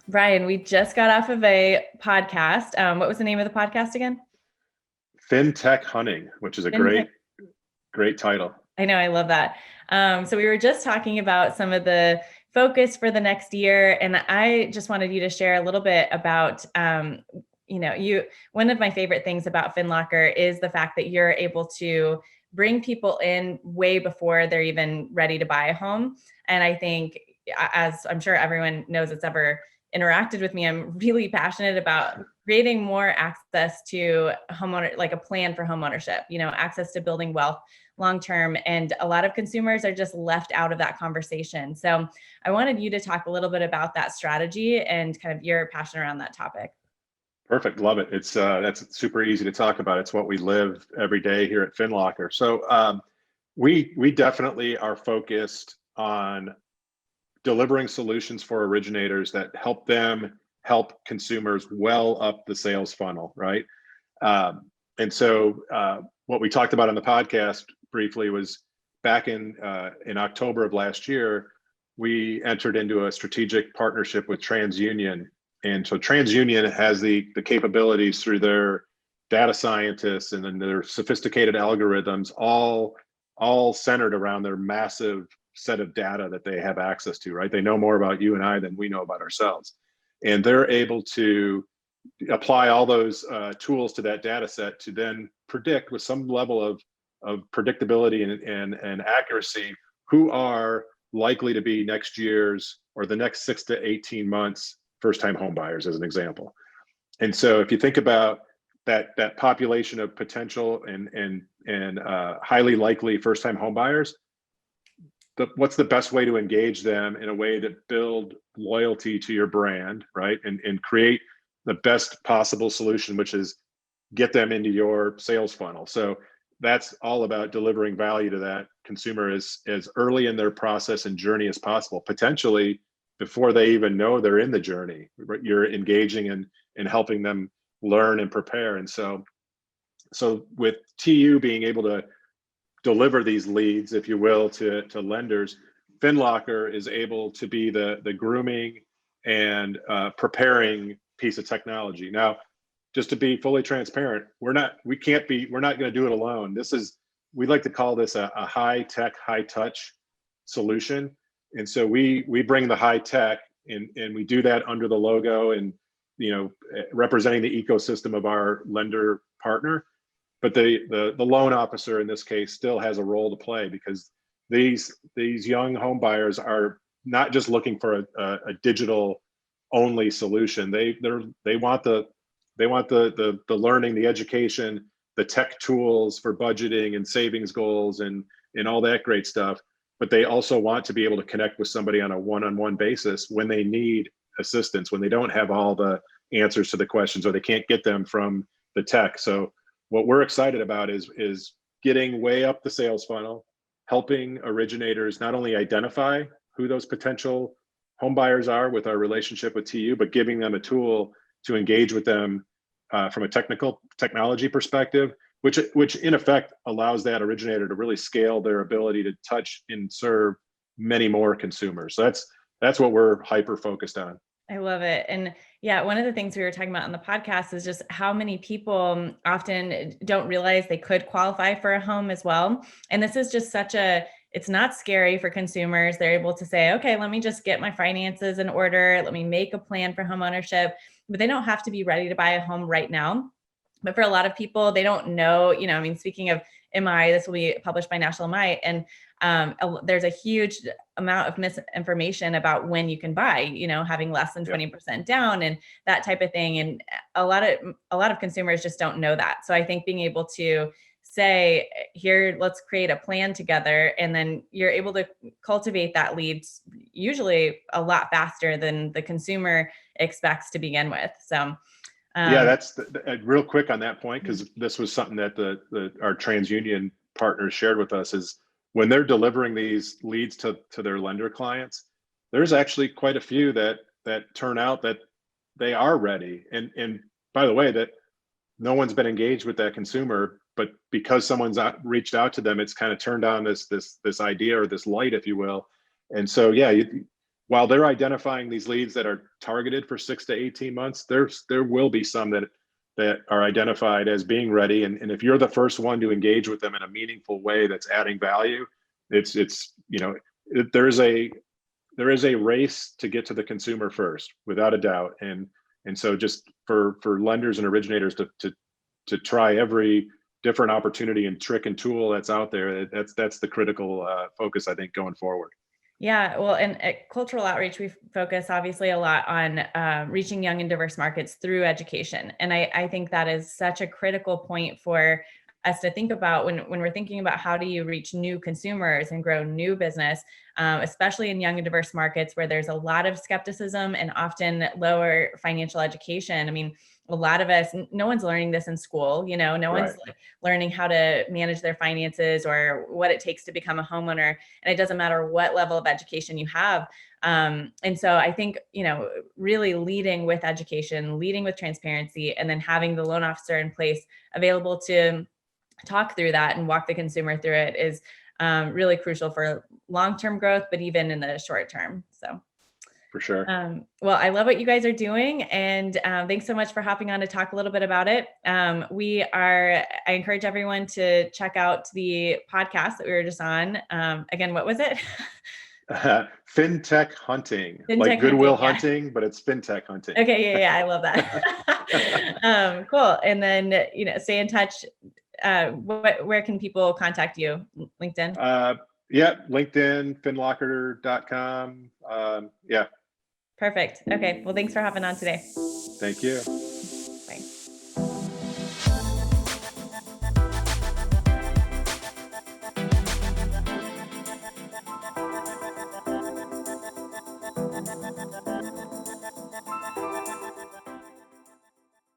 Ryan, we just got off of a podcast. What was the name of the podcast again? Fintech Hunting, which is a Fintech. great title. I know, I love that. So we were just talking about some of the focus for the next year, and I just wanted you to share a little bit about, one of my favorite things about Finlocker is the fact that you're able to bring people in way before they're even ready to buy a home. And I think, as I'm sure everyone knows that's ever interacted with me, I'm really passionate about creating more access to homeowner, like a plan for homeownership, access to building wealth long term. And a lot of consumers are just left out of that conversation. So I wanted you to talk a little bit about that strategy and kind of your passion around that topic. Perfect, love it. It's that's super easy to talk about. It's what we live every day here at Finlocker. So we definitely are focused on delivering solutions for originators that help them help consumers well up the sales funnel, right? And so what we talked about on the podcast briefly was back in October of last year, we entered into a strategic partnership with TransUnion. And so TransUnion has the capabilities through their data scientists and then their sophisticated algorithms, all centered around their massive set of data that they have access to, right? They know more about you and I than we know about ourselves. And they're able to apply all those tools to that data set to then predict with some level of predictability and accuracy who are likely to be next year's or the next 6 to 18 months first-time home buyers, as an example. And so if you think about that population of potential and highly likely first-time home buyers, what's the best way to engage them in a way that build loyalty to your brand, right? And create the best possible solution, which is get them into your sales funnel. So that's all about delivering value to that consumer as early in their process and journey as possible, potentially before they even know they're in the journey. You're engaging and helping them learn and prepare. And so with TU being able to deliver these leads, if you will, to lenders, Finlocker is able to be the grooming and preparing piece of technology. Now, just to be fully transparent, we're not going to do it alone. We like to call this a high tech, high touch solution. And so we bring the high tech and we do that under the logo and, representing the ecosystem of our lender partner. But the loan officer in this case still has a role to play, because these young home buyers are not just looking for a digital only solution. They want the learning, the education, the tech tools for budgeting and savings goals and all that great stuff. But they also want to be able to connect with somebody on a one-on-one basis when they need assistance, when they don't have all the answers to the questions or they can't get them from the tech. So what we're excited about is getting way up the sales funnel, helping originators not only identify who those potential home buyers are with our relationship with TU, but giving them a tool to engage with them from a technology perspective, which in effect allows that originator to really scale their ability to touch and serve many more consumers. So that's what we're hyper focused on. I love it. And yeah, one of the things we were talking about on the podcast is just how many people often don't realize they could qualify for a home as well. And this is just it's not scary for consumers. They're able to say, okay, let me just get my finances in order. Let me make a plan for home ownership, but they don't have to be ready to buy a home right now. But for a lot of people, they don't know, speaking of MI, this will be published by National MI, and there's a huge amount of misinformation about when you can buy, having less than 20% down and that type of thing. And a lot of consumers just don't know that. So I think being able to say, here, let's create a plan together, and then you're able to cultivate that lead usually a lot faster than the consumer expects to begin with. So yeah, that's real quick on that point, because this was something that our TransUnion partners shared with us, is when they're delivering these leads to their lender clients, there's actually quite a few that turn out that they are ready. And by the way, that no one's been engaged with that consumer, but because someone's reached out to them, it's kind of turned on this idea or this light, if you will. And so, yeah, while they're identifying these leads that are targeted for 6 to 18 months, there will be some that are identified as being ready. And if you're the first one to engage with them in a meaningful way that's adding value, there is a race to get to the consumer first, without a doubt. And so just for lenders and originators to try every different opportunity and trick and tool that's out there, that's the critical focus, I think, going forward. Yeah, well, and at Cultural Outreach, we focus obviously a lot on reaching young and diverse markets through education. And I think that is such a critical point for us to think about when we're thinking about how do you reach new consumers and grow new business, especially in young and diverse markets where there's a lot of skepticism and often lower financial education. I mean, a lot of us, no one's learning this in school, no one's learning how to manage their finances or what it takes to become a homeowner. And it doesn't matter what level of education you have. And so I think, really leading with education, leading with transparency, and then having the loan officer in place available to talk through that and walk the consumer through it is really crucial for long-term growth, but even in the short term. So. For sure. Well, I love what you guys are doing. And thanks so much for hopping on to talk a little bit about it. I encourage everyone to check out the podcast that we were just on. Again, what was it? Fintech Hunting, Fintech like Goodwill Hunting, Hunting, but it's Fintech Hunting. Okay. Yeah. I love that. Cool. And then, stay in touch. Where can people contact you? LinkedIn? Yeah. LinkedIn, finlocker.com. Yeah. Perfect. Okay. Well, thanks for hopping on today. Thank you.